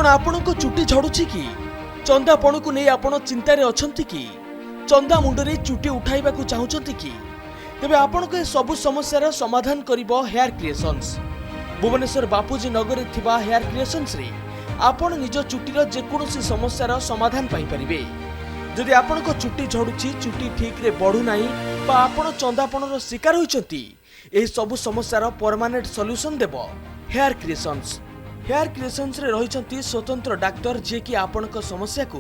कौन आपण को चुटी झड़ुची कि चंदापण को नहीं आपण चिंतार अछंती कि चंदा मुंडरे चुटी उठाइबा को चाहुचंती कि तेबे आपण को सबु समस्यार समाधान करिबो हेयर क्रिएशंस। भुवनेश्वर बापूजी नगर थिबा हेयर क्रिएशंस रे आपण निज चुटीर जेकोसी समस्यार समाधान पाई परिबे। जदि आपण को चुटी झड़ुची चुटी ठीक रे बढ़ू नाही बा आपण चंदापणर शिकार होइचंती एही सबु समस्यार परमानेंट सॉल्यूशन देबो हेयर क्रिएशंस। हेयर क्रिएशंस रे रहिचंती स्वतंत्र डाक्टर जे कि आपनक समस्या को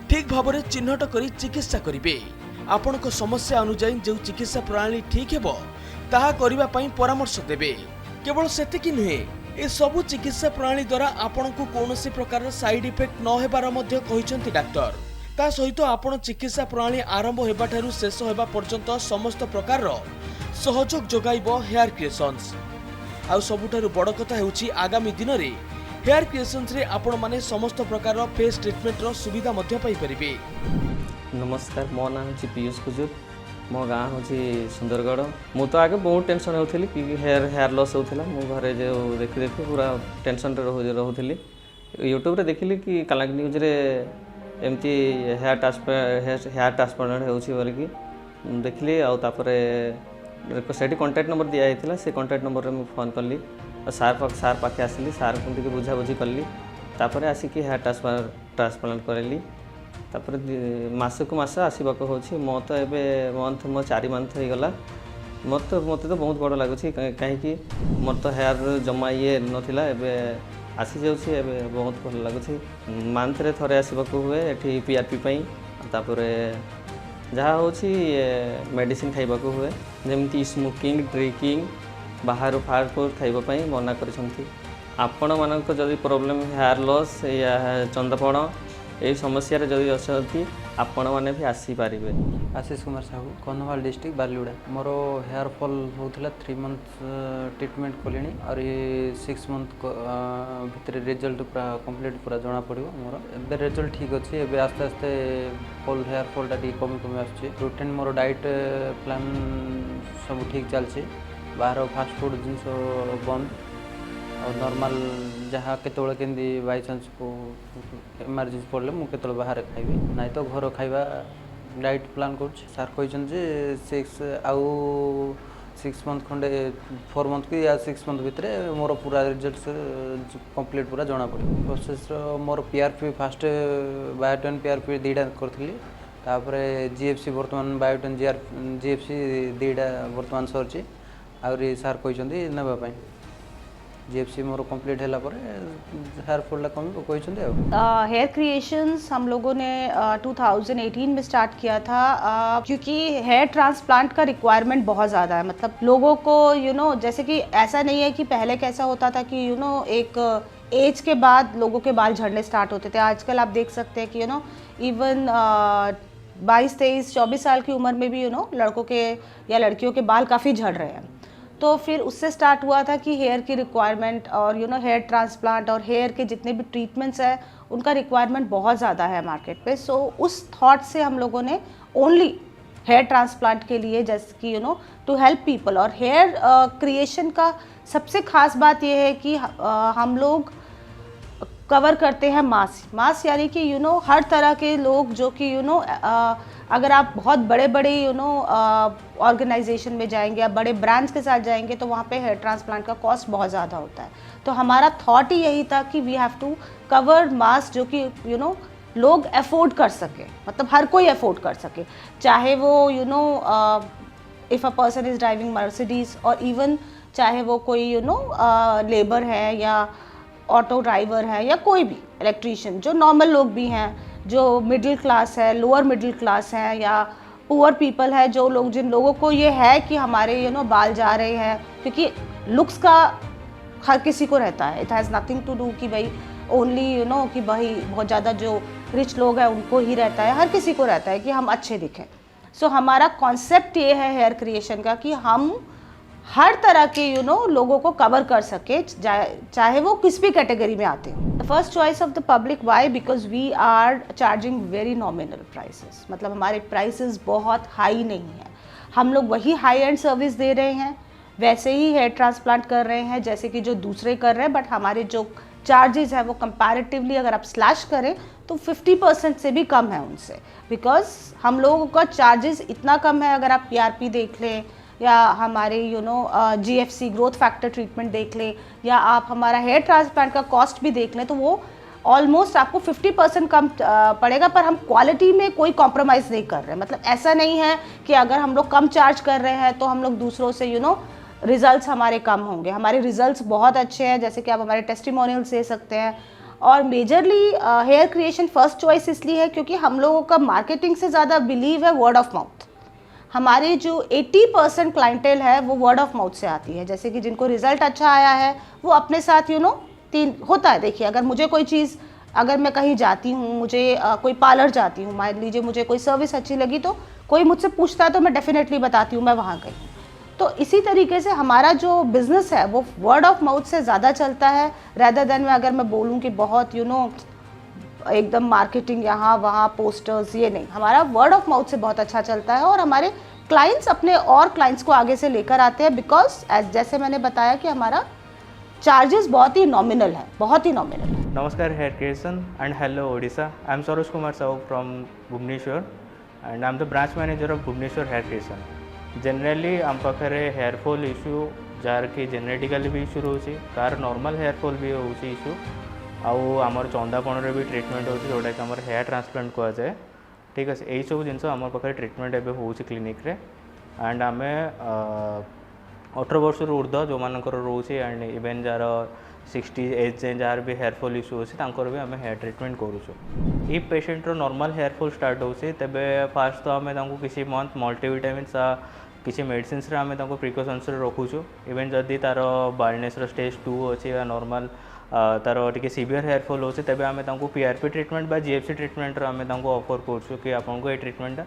ठीक भाव में चिन्हट करी चिकित्सा करिवे। आपनक समस्या अनुसार जो चिकित्सा प्रणाली ठीक हेबो ताहा करिबा पई परामर्श देबे। केवल सेतिकी नुहे ए सबु चिकित्सा प्रणाली द्वारा आपनक कोनोसी प्रकार साइड इफेक्ट न हेबार मध्ये कहिसंती डाक्टर। ता सहित आपण चिकित्सा प्रणाली आरंभ हेबा ठारू शेष हेबा पर्यंत समस्त प्रकार सहयोग जोगाइबो हेयर क्रिएशंस। आउ सबुठारु बड़ कथा हेउची आगामी दिन रे हेयर क्रिएशंस रे आपण माने समस्त प्रकार फेस ट्रीटमेंट रो सुविधा मध्य पाई परिबे। नमस्कार, मो नाम छी पीयूष कुजुर, मो गाँ हूँ सुंदरगढ़। मु तो आगे बहुत टेंशन होउथिली कि हेयर लॉस होउथिला। मु घरे जो देखि देखि पूरा टेंशन रे रहउथिली। यूट्यूब रे देखिली कि कालाक न्यूज रे एमती हेयर ट्रांसप्लांट होउछि बोली कि देखिली। आ तापरे से कॉन्टैक्ट नंबर दिया जाता से कॉन्टैक्ट नंबर रे फोन कली सार पाखे आसली सार को बुझा बुझी कली तापर आसिक हेयर ट्रांसप्लांट करली। तापर मास को मास आसवाक हो मो तो एबे मंथ मो 4 मंथ हो गला। मत तो बहुत बड़ लगुच कहीं मोर तो हेयर जमा ये नाला एबे आसी जाऊँगी एबे बहुत भल लगुच। मंथ रे थरे आसवाक हुए एठी पीआरपी पई तापर जहाँ हूँ मेडिसिन खाइबा को हुए जमी स्मोकिंग ड्रिंकिंग बाहर फास्ट फूड खाइबापी मना कर। आपण मानक जदि प्रॉब्लम हेयर लॉस या चंदापण यही समस्या जदि अच्छी आपण मैंने भी आसीपारे। आशीष कुमार साहू, कन्धमाल डिस्ट्रिक्ट बालीगुड़ा। मोर हेयर फॉल होता 3 मंथ ट्रीटमेंट कली और ये 6 मंथ भितर रिजल्ट पूरा कंप्लीट पूरा जना पड़ो। मोर एबे रिजल्ट ठीक अच्छे। एबे आस्ते आस्ते हेयर फॉल कमी कमी आसुची। रूटीन मोर डाइट प्लान सब ठीक चलती। बाहर फास्ट फूड जिनस बंद और नॉर्मल जहाँ केतोले केंदी बाय चांस को इमरजेंसी पड़े मुझे बाहर खाइबे नाई तो घर खाइबा डाइट प्लान कर। सार कही 6 मंथ खंडे 4 मंथ की या 6 मंथ भितर मोर पूरा रिजल्ट कंप्लीट पूरा जना पड़े। Process more PRP fast biotin PRP 2टा करी तापर जीएफसी बर्तमान बायोटेन जीएफसी 2टा बर्तमान सरची आउरी सार कही नापी जीएफसी मोर कंप्लीट है हेयर फॉल कम कहते। हेयर क्रिएशंस हम लोगों ने 2018 में स्टार्ट किया था क्योंकि हेयर ट्रांसप्लांट का रिक्वायरमेंट बहुत ज़्यादा है। मतलब लोगों को जैसे कि ऐसा नहीं है कि पहले कैसा होता था कि एक एज के बाद लोगों के बाल झड़ने स्टार्ट होते थे। आजकल आप देख सकते हैं कि इवन 22, 23, 24 साल की उम्र में भी लड़कों के या लड़कियों के बाल काफ़ी झड़ रहे हैं। तो फिर उससे स्टार्ट हुआ था कि हेयर की रिक्वायरमेंट और हेयर ट्रांसप्लांट और हेयर के जितने भी ट्रीटमेंट्स हैं उनका रिक्वायरमेंट बहुत ज़्यादा है मार्केट पे। सो उस थॉट से हम लोगों ने ओनली हेयर ट्रांसप्लांट के लिए जैसे कि टू हेल्प पीपल। और हेयर क्रिएशन का सबसे ख़ास बात यह है कि हम लोग कवर करते हैं मास यानी कि हर तरह के लोग जो कि अगर आप बहुत बड़े बड़े ऑर्गेनाइजेशन में जाएंगे या बड़े ब्रांड्स के साथ जाएंगे तो वहाँ पे हेयर ट्रांसप्लांट का कॉस्ट बहुत ज़्यादा होता है। तो हमारा थॉट ही यही था कि वी हैव टू कवर मास जो कि लोग अफोर्ड कर सके। मतलब हर कोई अफोर्ड कर सके, चाहे वो if a person is driving Mercedes और इवन चाहे वो कोई लेबर है या ऑटो ड्राइवर है या कोई भी इलेक्ट्रीशियन, जो नॉर्मल लोग भी हैं, जो मिडिल क्लास है, लोअर मिडिल क्लास है या पुअर पीपल है, जो लोग जिन लोगों को ये है कि हमारे बाल जा रहे हैं। क्योंकि लुक्स का हर किसी को रहता है। It has nothing to do कि भाई ओनली कि भाई बहुत ज़्यादा जो रिच लोग हैं उनको ही रहता है। हर किसी को रहता है कि हम अच्छे दिखें। सो हमारा कॉन्सेप्ट ये है हेयर क्रिएशन का कि हम हर तरह के लोगों को कवर कर सके, चाहे वो किस भी कैटेगरी में आते हो। The first choice of the public, why? Because we are charging very nominal prices. मतलब हमारे प्राइसेस बहुत हाई नहीं है। हम लोग वही हाई एंड सर्विस दे रहे हैं, वैसे ही हेयर ट्रांसप्लांट कर रहे हैं जैसे कि जो दूसरे कर रहे हैं, बट हमारे जो चार्जेस है वो कंपैरेटिवली अगर आप स्लैश करें तो 50% से भी कम है उनसे, बिकॉज हम लोगों का चार्जेस इतना कम है। अगर आप PRP देख लें या हमारे GFC ग्रोथ फैक्टर ट्रीटमेंट देख लें या आप हमारा हेयर ट्रांसप्लांट का कॉस्ट भी देख लें तो वो ऑलमोस्ट आपको 50% कम पड़ेगा, पर हम क्वालिटी में कोई कॉम्प्रोमाइज़ नहीं कर रहे हैं। मतलब ऐसा नहीं है कि अगर हम लोग कम चार्ज कर रहे हैं तो हम लोग दूसरों से रिजल्ट्स हमारे कम होंगे। हमारे रिजल्ट्स बहुत अच्छे हैं, जैसे कि आप हमारे टेस्टिमोनियल्स दे सकते हैं। और majorly hair creation first choice इसलिए है क्योंकि हम लोगों का मार्केटिंग से ज़्यादा बिलीव है वर्ड ऑफ माउथ। हमारी जो 80% क्लाइंटेल है वो वर्ड ऑफ माउथ से आती है। जैसे कि जिनको रिजल्ट अच्छा आया है वो अपने साथ तीन होता है। देखिए, अगर मुझे कोई चीज़, अगर मैं कहीं जाती हूँ, मुझे कोई पार्लर जाती हूँ, मान लीजिए मुझे कोई सर्विस अच्छी लगी तो कोई मुझसे पूछता है तो मैं डेफिनेटली बताती हूँ मैं वहाँ गई। तो इसी तरीके से हमारा जो बिज़नेस है वो वर्ड ऑफ माउथ से ज़्यादा चलता है, रैदर देन अगर मैं बोलूँ कि बहुत एकदम मार्केटिंग यहाँ वहाँ पोस्टर्स, ये नहीं। हमारा वर्ड ऑफ माउथ से बहुत अच्छा चलता है और हमारे क्लाइंट्स अपने और क्लाइंट्स को आगे से लेकर आते हैं, बिकॉज जैसे मैंने बताया कि हमारा चार्जेस बहुत ही नॉमिनल है, बहुत ही नॉमिनल है। नमस्कार hair creation and hello Odisha. I am Saroj Kumar Sahu from Bhubaneswar and I am the branch manager of Bhubaneswar hair creation. Generally आम पाखे हेयर फॉल इश्यू जार कि जेनेटिकली भी इश्यू रोचे, कार नॉर्मल हेयर फॉल भी होची इश्यू, आउ आमर चंदापण भी ट्रीटमेंट होची जोटा कि आमर हेयर ट्रांसप्लांट कह जाए। ठीक है, यही सब जिन आम पाखे ट्रीटमेंट एवं हो क्लिनिक रे एंड आम 18 वर्ष ऊर्ध्व जो मानकर रोचे एंड इवेन जार 60 एज जाए जार भी हेयर फॉल इश्यू अच्छे तांकर भी आम हेयर ट्रीटमेंट करूँ। इ पेशेंटर नॉर्मल हेयर फॉल स्टार्ट होचे तेबे फास्ट तो आम किसी मंथ मल्टीविटामिन्स किसी मेडिसिन्स आम प्रिकॉशन्स रखुचु। इवेन जदि तार बाल्डनेस स्टेज 2 अच्छे या नॉर्मल तार टी सीवियर हेयर फॉल होचे तेबे आम PRP ट्रीटमेंट बा GFC ट्रीटमेंट आम ऑफर करूँ कि आपको ये ट्रीटमेंट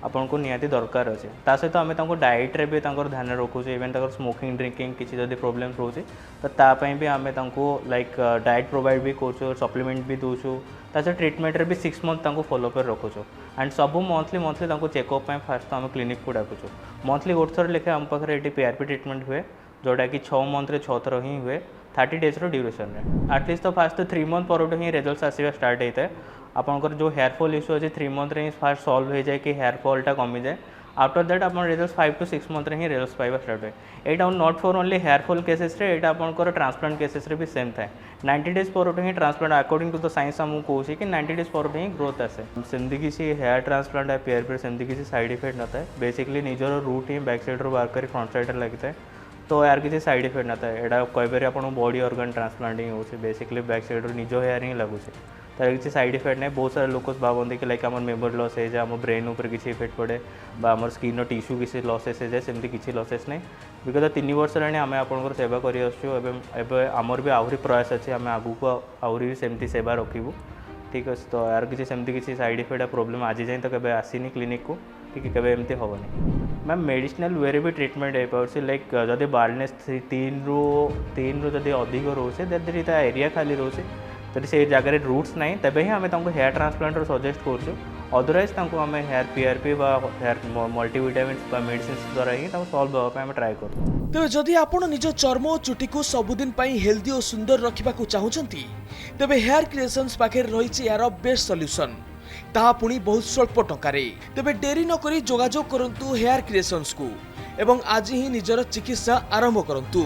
आपन को निहाती दरकार अच्छे। ता सहित आम डाइट रे भी ध्यान रखुचे। इवेन स्मोकिंग ड्रिंकिंग किसी जदि प्रोब्लेम रोचे तो तापाई भी आम लाइक डाइट प्रोवाइड भी करूँ, सप्लीमेंट भी दूचु। तासे ट्रीटमेंट रे भी 6 मंथ फॉलोअप रखुचु एंड सब मंथली चेकअप फास्ट आम क्लिनिक को डाकुचु। मंथली गोटे थर लेखे आम पाखे ये PRP ट्रीटमेंट हुए जोटा कि 6 मंथ 6 थर ही हुए 30 डेज ड्यूरेशन रे। एटलिस्ट तो फास्ट 3 मंथ पर ही रिजल्ट आसवा स्टार्ट होता है। आपंकर जो हेयर फॉल इश्यू अच्छे 3 मंथ ही फास्ट सॉल्व हो जाए कि हेयर फॉलटा कमी जाए। आफ्टर दैट आप रिजल्ट 5 to 6 मंथ ही रिजल्ट पाइबा स्टार्ट हुए। यहाँ not for only hair fall cases रे, यहाँ आपंकर ट्रांसप्लांट केसेस रे भी सेम थाए। 90 डेज पर ही transplant according to the science आमको कहूँ कि 90 डेज पर ही ग्रोथ आसे। सेमती किसी हेयर ट्रांसप्लांट या PRP सेमती किसी साइड इफेक्ट न था। बेसिकली निजर रूट ही बैक साइड बाहर कर फ्रंट साइड लगी था तो यार किसी साइड इफेक्ट न था। यहाँ कई बार आप बॉडी ऑर्गन ट्रांसप्लांट ही हो बेसिकली बैक साइड निज हेयर ही लगुचे तार किसी साइड इफेक्ट नहीं। बहुत सारे लोग भावती कि लाइक आम मेमोरी लॉस है आम ब्रेन उपर किसी इफेक्ट पड़े आम स्किन टिश्यू किसी लॉसेस है सेमती किसी लॉसेस नहीं। विगत 3 वर्ष हेल्ला आम आपंकर सेवा कर आमर भी आहरी प्रयास अच्छे आम आगू को आहरी भी सेमती सेवा रखू। ठीक अच्छे, तो यार किसी सेमती किसी साइड इफेक्ट प्रोब्लेम आज जाए तो कभी आसीनी क्लिनिक को कि केवे एमती हेनी। मैम मेडिसिनाल वे भी ट्रीटमेंट हो पार्टी लाइक जदि बाल्डनेस 3 ରୁ जदि अधिक रोचे जदि एरिया खाली रोचे जदि से जगह रूट्स ना तेबे ही आम हेयर ट्रांसप्लांट सजेस्ट करूँ। अदरवाइज आम hair PRP hair multivitamins medicine द्वारा ही सॉल्व होगा ट्राए करूँ। तेज जदि आपण निज चर्म और चुटी को सबुदिन हेल्दी और सुंदर रखा चाहूँगी तेबे हेयर क्रिएशंस पाखे रही यार बेस्ट सॉल्यूशन, ताहा पुणी बहुत स्वल्प टंकारे। तेबे डेरी न करी जोगाजोग करंतु हेयर क्रिएशंस को एवं आज ही निजर चिकित्सा आरंभ करंतु।